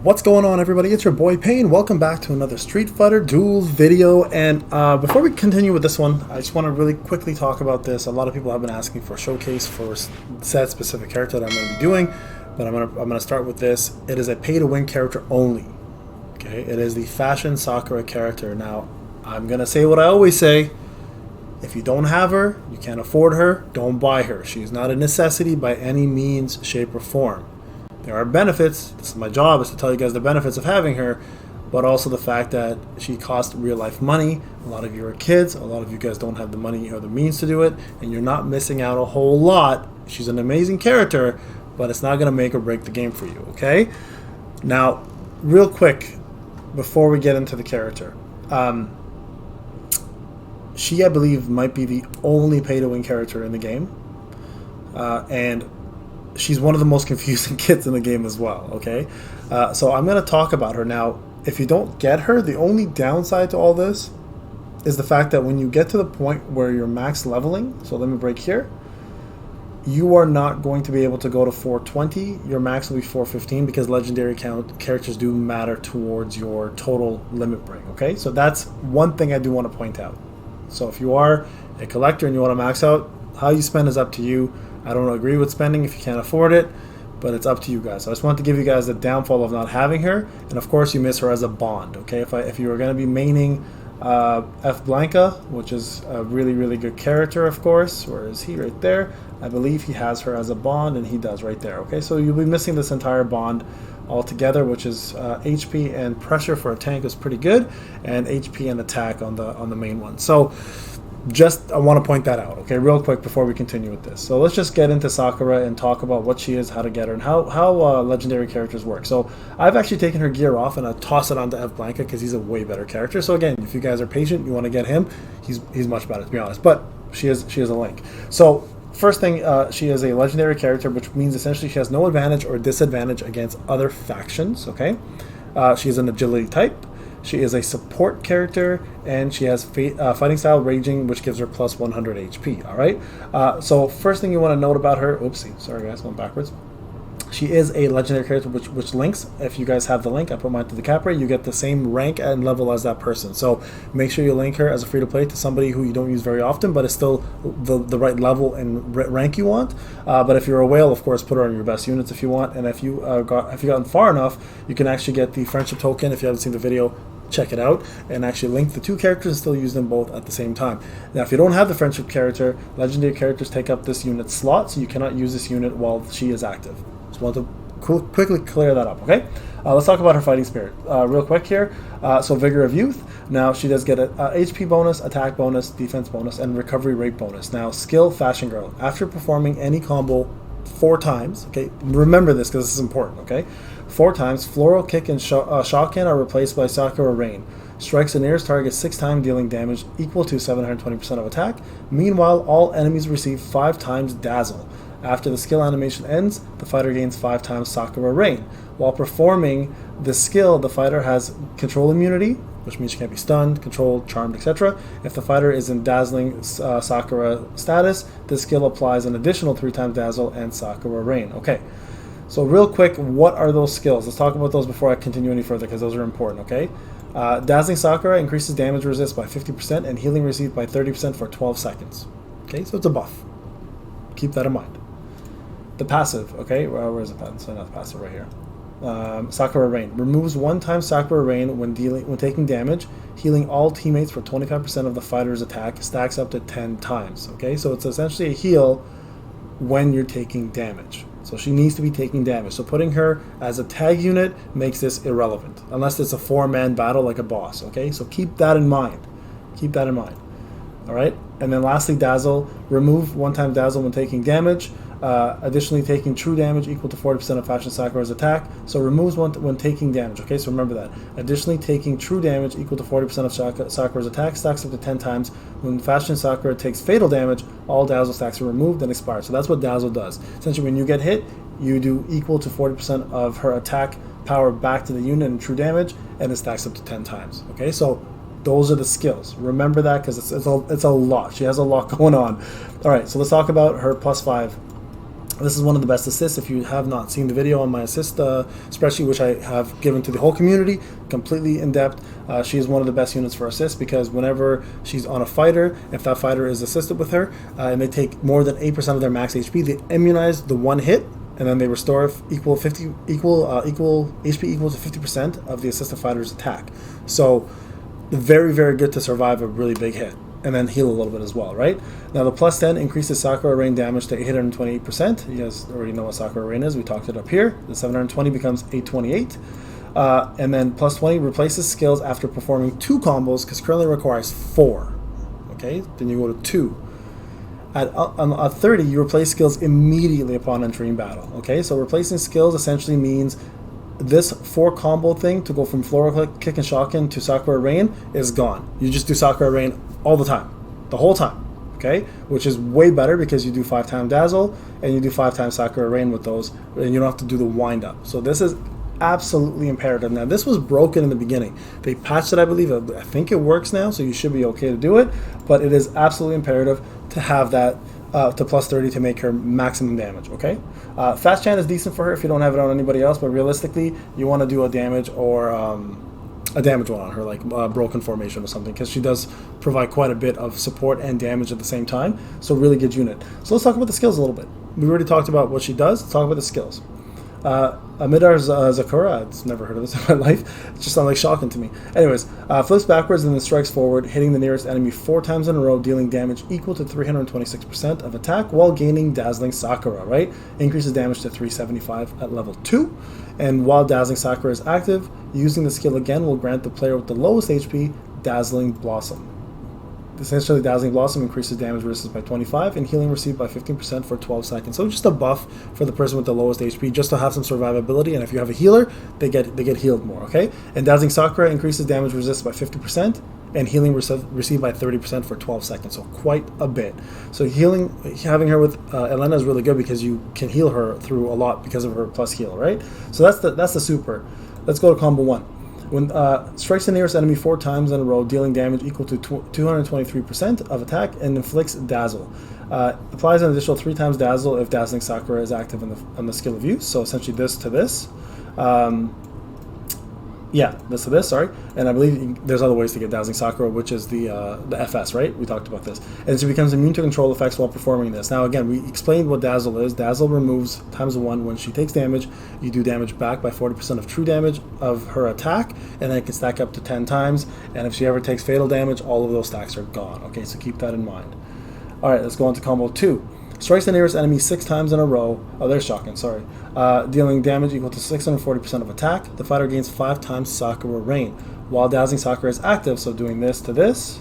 What's going on, everybody? It's your boy Payne. Welcome back to another Street Fighter Duel video. And before we continue with this one, I just want to really quickly talk about this. A lot of people have been asking for a showcase for said specific character that I'm going to be doing, but I'm gonna start with this. It is a pay-to-win character only. Okay, it is the Fashion Sakura character. Now, I'm gonna say what I always say. If you don't have her, you can't afford her, don't buy her. She's not a necessity by any means, shape, or form. There are benefits. This is my job, is to tell you guys the benefits of having her, but also the fact that she costs real life money. A lot of you are kids. A lot of you guys don't have the money or the means to do it, and you're not missing out a whole lot. She's an amazing character, but it's not going to make or break the game for you, okay? Now, real quick, before we get into the character, she, I believe, might be the only pay-to-win character in the game, and she's one of the most confusing kids in the game as well, okay? So I'm going to talk about her. Now, if you don't get her, the only downside to all this is the fact that when you get to the point where you're max leveling, so let me break here, you are not going to be able to go to 420. Your max will be 415 because legendary characters do matter towards your total limit break, okay? So that's one thing I do want to point out. So if you are a collector and you want to max out, how you spend is up to you. I don't agree with spending if you can't afford it, but it's up to you guys. So I just want to give you guys the downfall of not having her, and of course you miss her as a bond, okay? If you were going to be maining F Blanca, which is a really good character, of course. Where is he? Right there. I believe he has her as a bond, and he does right there, okay? So you'll be missing this entire bond altogether, which is HP and pressure for a tank is pretty good, and HP and attack on the main one. So I want to point that out, okay, real quick before we continue with this. So let's just get into Sakura and talk about what she is, how to get her, and how legendary characters work. So I've actually taken her gear off and I toss it onto F Blanca because he's a way better character. So again, if you guys are patient, you want to get him, he's much better, to be honest. But she is a link. So first thing, she is a legendary character, which means essentially she has no advantage or disadvantage against other factions, okay? She is an agility type. She is a support character, and she has fighting style raging, which gives her plus 100 HP, all right? So first thing you want to note about her, oopsie, sorry guys, going backwards. She is a legendary character which links. If you guys have the link, I put mine to the Capra, you get the same rank and level as that person. So make sure you link her as a free-to-play to somebody who you don't use very often, but is still the right level and rank you want. But if you're a whale, of course, put her on your best units if you want. And if you've gotten far enough, you can actually get the friendship token. If you haven't seen the video, check it out and actually link the two characters and still use them both at the same time. Now, if you don't have the friendship character, legendary characters take up this unit slot, so you cannot use this unit while she is active. Just want to quickly clear that up, okay? Let's talk about her fighting spirit real quick here. So Vigor of Youth. Now, she does get a HP bonus, attack bonus, defense bonus, and recovery rate bonus. Now, skill Fashion Girl. After performing any combo 4 times, okay, remember this because this is important, okay? 4 times, Floral Kick and Shotgun are replaced by Sakura Rain. Strikes the nearest target 6 times, dealing damage equal to 720% of attack. Meanwhile, all enemies receive 5 times Dazzle. After the skill animation ends, the fighter gains 5 times Sakura Rain. While performing the skill, the fighter has control immunity, which means she can't be stunned, controlled, charmed, etc. If the fighter is in dazzling Sakura status, this skill applies an additional 3 times Dazzle and Sakura Rain. Okay, so real quick, what are those skills? Let's talk about those before I continue any further, because those are important, okay? Dazzling Sakura increases damage resist by 50% and healing received by 30% for 12 seconds. Okay, so it's a buff. Keep that in mind. The passive, okay, where is the passive? So not the passive, right here. Sakura Rain removes 1 time Sakura Rain when taking damage, healing all teammates for 25% of the fighter's attack, stacks up to 10 times. Okay, so it's essentially a heal when you're taking damage. So she needs to be taking damage. So putting her as a tag unit makes this irrelevant, unless it's a 4-man battle like a boss. Okay, so keep that in mind. Keep that in mind. All right, and then lastly, Dazzle. Remove 1 time Dazzle when taking damage. Additionally, taking true damage equal to 40% of Fashion Sakura's attack. So removes 1 when taking damage. Okay, so remember that. Additionally, taking true damage equal to 40% of Sakura's attack stacks up to 10 times. When Fashion Sakura takes fatal damage, all Dazzle stacks are removed and expire. So that's what Dazzle does. Essentially, when you get hit, you do equal to 40% of her attack power back to the unit in true damage, and it stacks up to 10 times. Okay, so those are the skills. Remember that, because it's a lot. She has a lot going on. All right, so let's talk about her +5 This is one of the best assists. If you have not seen the video on my assist spreadsheet, which I have given to the whole community, completely in depth, she is one of the best units for assist, because whenever she's on a fighter, if that fighter is assisted with her, and they take more than 8% of their max HP, they immunize the one hit, and then they restore HP equal to 50% of the assisted fighter's attack. So very, very good to survive a really big hit, and then heal a little bit as well, right? Now the plus 10 increases Sakura rain damage to 828%. You guys already know what Sakura rain is. We talked it up here. The 720 becomes 828. And then plus 20 replaces skills after performing 2 combos, because currently requires 4. Okay, then you go to 2. At 30, you replace skills immediately upon entering battle. Okay, so replacing skills essentially means this 4 combo thing to go from Floral Kick and Shotgun to Sakura Rain is gone. You just do Sakura Rain all the time, the whole time, okay? Which is way better, because you do 5 times Dazzle and you do 5 times Sakura Rain with those, and you don't have to do the wind up. So this is absolutely imperative. Now this was broken in the beginning. They patched it, I believe. I think it works now, so you should be okay to do it, but it is absolutely imperative to have that to plus 30 to make her maximum damage, okay? Fast Chant is decent for her if you don't have it on anybody else, but realistically, you want to do a damage or a damage one on her, like Broken Formation or something, because she does provide quite a bit of support and damage at the same time, so really good unit. So let's talk about the skills a little bit. We already talked about what she does. Let's talk about the skills. Amidar's Sakura, I've never heard of this in my life. It just sounds like shocking to me. Anyways, flips backwards and then strikes forward, hitting the nearest enemy 4 times in a row, dealing damage equal to 326% of attack while gaining Dazzling Sakura, right? Increases damage to 375 at level 2. And while Dazzling Sakura is active, using the skill again will grant the player with the lowest HP Dazzling Blossom. Essentially, Dazzling Blossom increases damage resistance by 25 and healing received by 15% for 12 seconds. So just a buff for the person with the lowest HP, just to have some survivability. And if you have a healer, they get healed more. Okay. And Dazzling Sakura increases damage resistance by 50% and healing received by 30% for 12 seconds. So quite a bit. So having her with Elena is really good, because you can heal her through a lot because of her plus heal, right? So that's the super. Let's go to combo 1. When strikes the nearest enemy 4 times in a row, dealing damage equal to 223% of attack, and inflicts Dazzle. Applies an additional 3 times Dazzle if Dazzling Sakura is active on the skill of use. So essentially this to this. This to this, sorry. And I believe there's other ways to get Dazzling Sakura, which is the FS, right? We talked about this. And she becomes immune to control effects while performing this. Now again, we explained what Dazzle is. Dazzle removes times 1 when she takes damage. You do damage back by 40% of true damage of her attack, and then it can stack up to 10 times. And if she ever takes fatal damage, all of those stacks are gone. Okay, so keep that in mind. Alright, let's go on to combo 2. Strikes the nearest enemy 6 times in a row. Oh, there's Shotgun, sorry. Dealing damage equal to 640% of attack. The fighter gains 5 times Sakura Rain. While Dazzling Sakura is active, so doing this to this,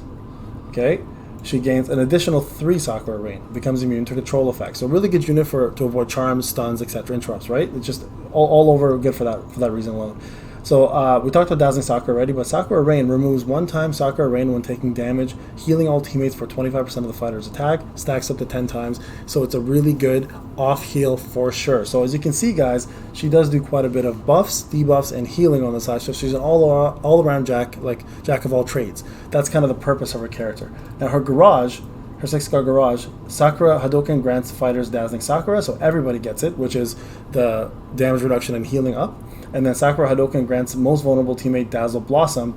okay, she gains an additional 3 Sakura Rain. Becomes immune to control effects. So really good unit to avoid charms, stuns, etc., interrupts, right? It's just all over good for that reason alone. So we talked about Dazzling Sakura already, but Sakura Rain removes 1 time Sakura Rain when taking damage, healing all teammates for 25% of the fighter's attack, stacks up to 10 times, so it's a really good off-heal for sure. So as you can see, guys, she does do quite a bit of buffs, debuffs, and healing on the side, so she's an all-around jack of all trades. That's kind of the purpose of her character. Now her garage, her 6-card garage, Sakura Hadoken grants fighters Dazzling Sakura, so everybody gets it, which is the damage reduction and healing up. And then Sakura Hadoken grants most vulnerable teammate Dazzle Blossom,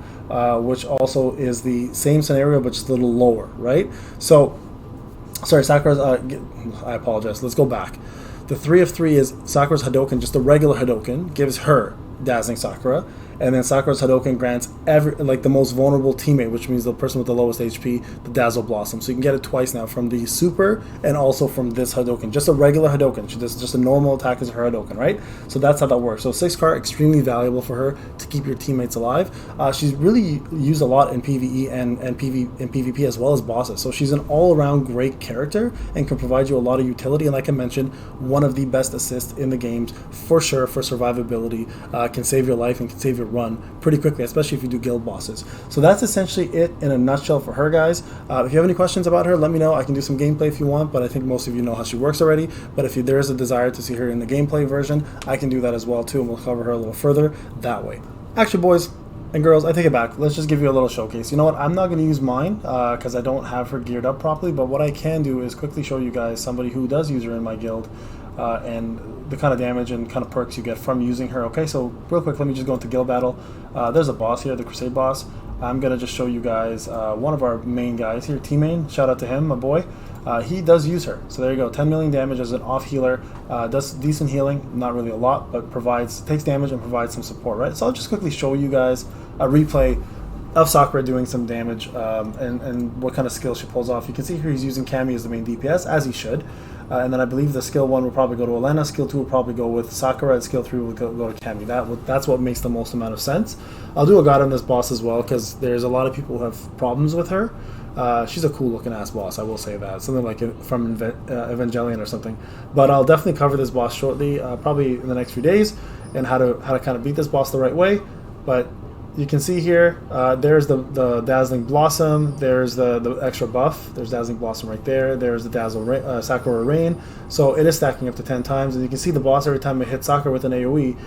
which also is the same scenario but just a little lower, right? So, sorry, Sakura's, I apologize, let's go back. The 3 of 3 is Sakura's Hadoken, just a regular Hadoken, gives her Dazzling Sakura, and then Sakura's Hadoken grants the most vulnerable teammate, which means the person with the lowest HP, the Dazzle Blossom. So you can get it twice now, from the super and also from this Hadoken. Just a regular Hadoken. She does just a normal attack as her Hadoken, right? So that's how that works. So 6-card, extremely valuable for her to keep your teammates alive. She's really used a lot in PvE and PvP as well as bosses. So she's an all-around great character and can provide you a lot of utility. And like I mentioned, one of the best assists in the games for sure for survivability. Can save your life and can save your run pretty quickly, especially if you do guild bosses. So that's essentially it in a nutshell for her, guys. If you have any questions about her, let me know. I can do some gameplay if you want, but I think most of you know how she works already. But if there is a desire to see her in the gameplay version, I can do that as well too, and we'll cover her a little further that way. Actually, boys, And girls, I take it back. Let's just give you a little showcase. You know what? I'm not going to use mine because I don't have her geared up properly. But what I can do is quickly show you guys somebody who does use her in my guild and the kind of damage and kind of perks you get from using her. Okay, so real quick, let me just go into guild battle. There's a boss here, the Crusade boss. I'm going to just show you guys one of our main guys here, T-Main. Shout out to him, my boy. He does use her. So there you go, 10 million damage as an off healer. Does decent healing, not really a lot, but takes damage and provides some support, right? So I'll just quickly show you guys a replay of Sakura doing some damage and what kind of skill she pulls off. You can see here he's using Cammy as the main DPS, as he should. And then I believe the skill 1 will probably go to Elena, skill 2 will probably go with Sakura, and skill 3 will go to Cammy. That's what makes the most amount of sense. I'll do a guide on this boss as well, because there's a lot of people who have problems with her. She's a cool looking ass boss, I will say that. Something like from Evangelion or something. But I'll definitely cover this boss shortly, probably in the next few days, and how to kind of beat this boss the right way. But you can see here, there's the Dazzling Blossom, there's the extra buff, there's Dazzling Blossom right there, there's the Sakura Rain, so it is stacking up to 10 times, and you can see the boss, every time it hits Sakura with an AoE,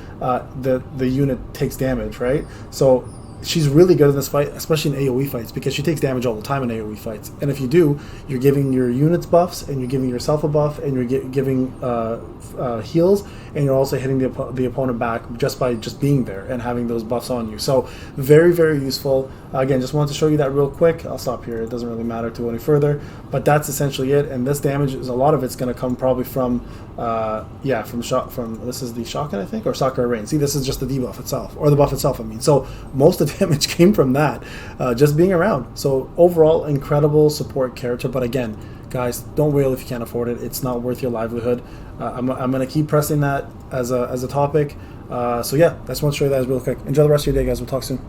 the unit takes damage, right? So she's really good in this fight, especially in AoE fights, because she takes damage all the time in AoE fights. And if you do, you're giving your units buffs, and you're giving yourself a buff, and you're giving heals, and you're also hitting the opponent back just by being there and having those buffs on you. So very, very useful. Again, just wanted to show you that real quick. I'll stop here. It doesn't really matter to any further, but that's essentially it. And this damage is, a lot of it's going to come probably from this is the Shotgun, I think, or Sakura Rain. See, this is just the debuff itself, or the buff itself, I mean. So most of the damage came from that, just being around. So overall, incredible support character. But again, guys, don't wail if you can't afford it. It's not worth your livelihood. I'm going to keep pressing that as a topic. So yeah, I just want to show you guys real quick. Enjoy the rest of your day, guys. We'll talk soon.